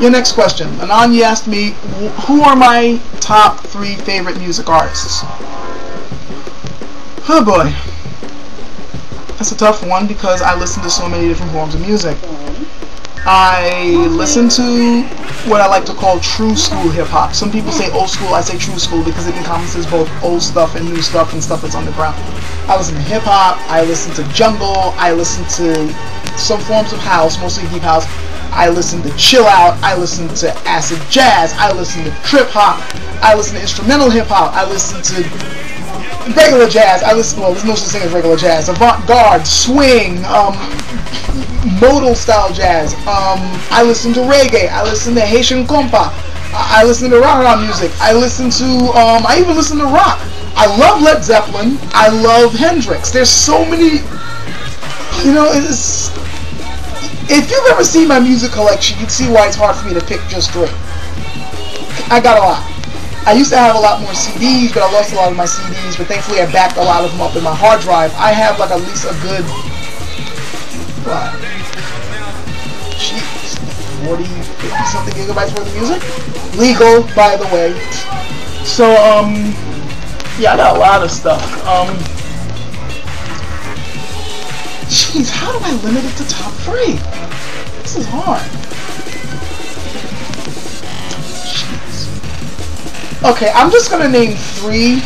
Your next question. Ananya asked me, who are my top 3 favorite music artists? Oh boy. That's a tough one because I listen to so many different forms of music. I listen to what I like to call true school hip-hop. Some people say old school, I say true school because it encompasses both old stuff and new stuff and stuff that's underground. I listen to hip-hop, I listen to jungle, I listen to some forms of house, mostly deep house. I listen to chill out, I listen to acid jazz, I listen to trip hop, I listen to instrumental hip hop, I listen to regular jazz, well, there's no such thing as regular jazz, avant-garde, swing, modal style jazz, I listen to reggae, I listen to Haitian compa, I listen to rock music, I listen to, I even listen to rock. I love Led Zeppelin, I love Hendrix. There's so many, you know, if you've ever seen my music collection, you'd see why it's hard for me to pick just 3. I got a lot. I used to have a lot more CDs, but I lost a lot of my CDs, but thankfully I backed a lot of them up in my hard drive. I have like at least a good, what? Jeez, 40, 50 something gigabytes worth of music? Legal, by the way. So, yeah, I got a lot of stuff. Jeez, how do I limit it to top 3? This is hard. Jeez. Okay, I'm just gonna name 3,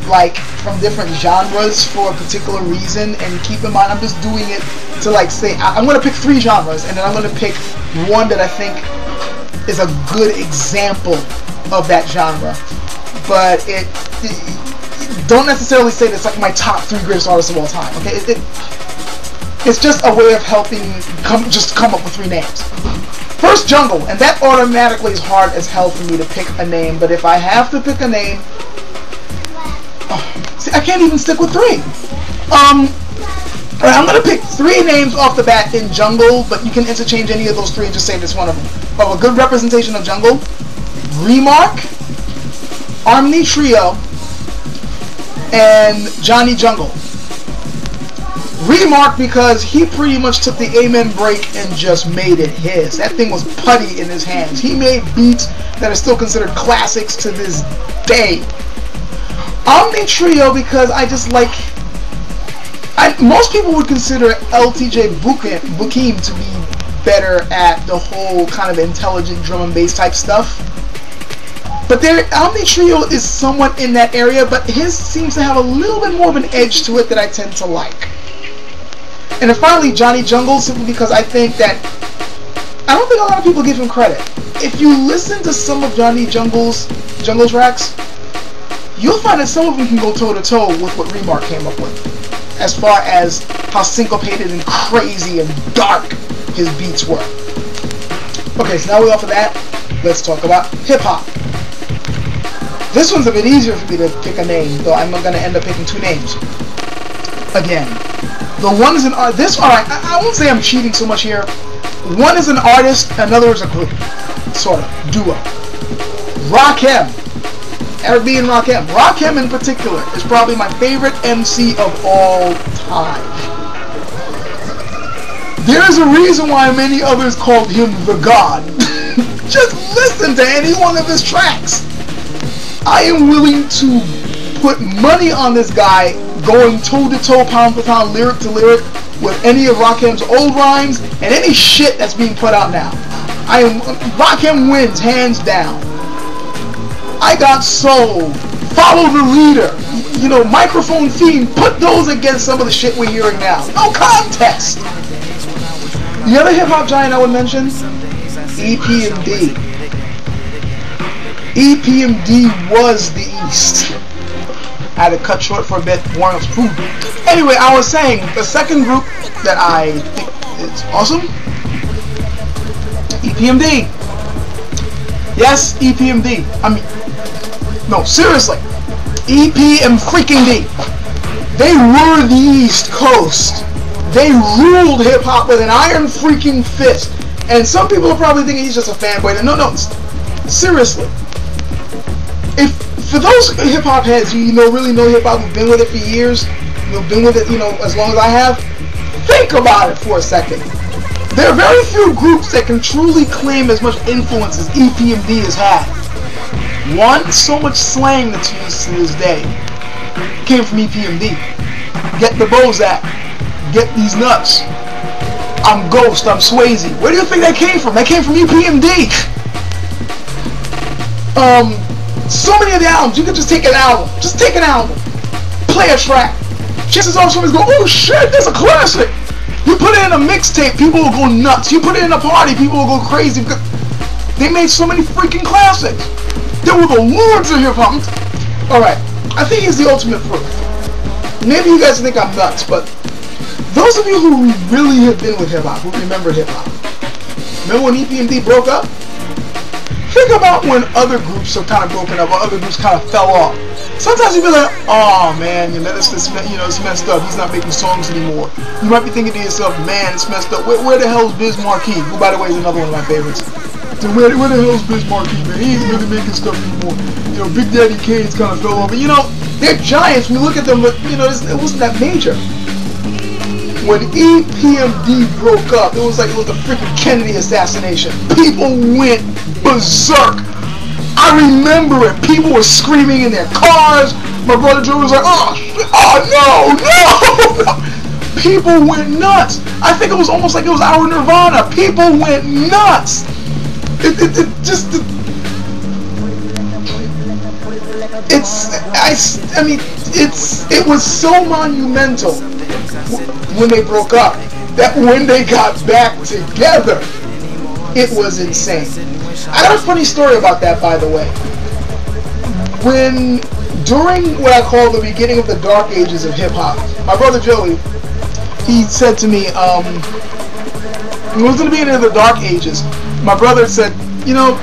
like, from different genres for a particular reason, and keep in mind, I'm just doing it to, like, say, I'm gonna pick 3 genres, and then I'm gonna pick one that I think is a good example of that genre. But don't necessarily say that's like my top 3 greatest artists of all time. Okay, it's just a way of helping come up with 3 names. First, jungle, and that automatically is hard as hell for me to pick a name. But if I have to pick a name, see, I can't even stick with 3. Alright, I'm gonna pick 3 names off the bat in jungle, but you can interchange any of those 3 and just say this one of them. Of a good representation of jungle: Remark, Omni Trio, and Johnny Jungle. Remark because he pretty much took the Amen break and just made it his. That thing was putty in his hands. He made beats that are still considered classics to this day. Omni Trio because I just like... most people would consider LTJ Bukim to be better at the whole kind of intelligent drum and bass type stuff. But Omni Trio is somewhat in that area, but his seems to have a little bit more of an edge to it that I tend to like. And then finally, Johnny Jungle, simply because I think that, I don't think a lot of people give him credit. If you listen to some of Johnny Jungle's tracks, you'll find that some of them can go toe-to-toe with what Remark came up with, as far as how syncopated and crazy and dark his beats were. Okay, so now we're off of that, let's talk about hip-hop. This one's a bit easier for me to pick a name, though I'm going to end up picking 2 names. Again, the one is an artist. Alright, I won't say I'm cheating so much here. One is an artist, another is a group. Sort of. Duo. Rakim. Eric B. and Rakim. Rakim in particular is probably my favorite MC of all time. There's a reason why many others called him the God. Just listen to any one of his tracks. I am willing to put money on this guy going toe-to-toe, pound-for-pound, lyric to lyric with any of Rakim's old rhymes and any shit that's being put out now. Rakim wins, hands down. I Got Soul, Follow the Leader, you know, Microphone Theme, put those against some of the shit we're hearing now. No contest! The other hip-hop giant I would mention, EPMD. EPMD was the East. I had to cut short for a bit, warm up food. Anyway, I was saying, the second group that I think is awesome, EPMD. Yes, EPMD. I mean, no, seriously. EPM freaking D. They were the East Coast. They ruled hip-hop with an iron freaking fist. And some people are probably thinking he's just a fanboy. No, seriously. If for those hip-hop heads who really know hip-hop, who've been with it for years, you've been with it, you know, as long as I have, think about it for a second. There are very few groups that can truly claim as much influence as EPMD has had. One, so much slang that's used to this day came from EPMD. Get the Bozak. Get these nuts. I'm Ghost. I'm Swayze. Where do you think that came from? That came from EPMD. So many of the albums, you could just take an album. Just take an album. Play a track. Chances are somebody's go, oh shit, that's a classic. You put it in a mixtape, people will go nuts. You put it in a party, people will go crazy. They made so many freaking classics. They were the lords of hip-hop. Alright, I think he's the ultimate proof. Maybe you guys think I'm nuts, but those of you who really have been with hip-hop, who remember hip-hop, remember when EPMD broke up? Think about when other groups are kind of broken up, or other groups kind of fell off. Sometimes you be like, oh man, you know, it's messed up. He's not making songs anymore. You might be thinking to yourself, man, it's messed up. Where the hell is Biz Markie? Who, by the way, is another one of my favorites. So where the hell is Biz Markie, man? He ain't really making stuff anymore. You know, Big Daddy Kane's kind of fell off. But you know, they're giants. We look at them, but you know, it wasn't that major. When EPMD broke up, it was like it was the freaking Kennedy assassination. People went berserk. I remember it. People were screaming in their cars. My brother Joe was like, oh no. People went nuts. I think it was almost like it was our Nirvana. People went nuts. It was so monumental when they broke up that when they got back together, it was insane. I got a funny story about that, by the way. During what I call the beginning of the dark ages of hip-hop, my brother Joey, he said to me, it was in the beginning of the dark ages, my brother said, you know,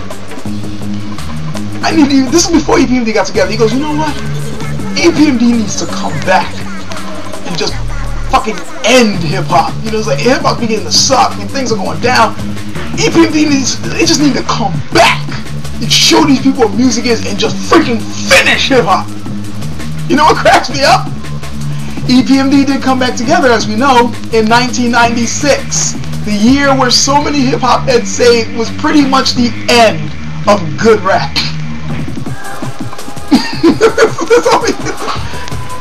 I need you, this is before EPMD got together, he goes, you know what, EPMD needs to come back and just fucking end hip-hop. You know, it's like hip-hop beginning to suck and things are going down. EPMD they just need to come back and show these people what music is and just freaking finish hip-hop. You know what cracks me up? EPMD did come back together, as we know, in 1996. The year where so many hip-hop heads say it was pretty much the end of good rap.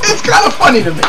It's kind of funny to me.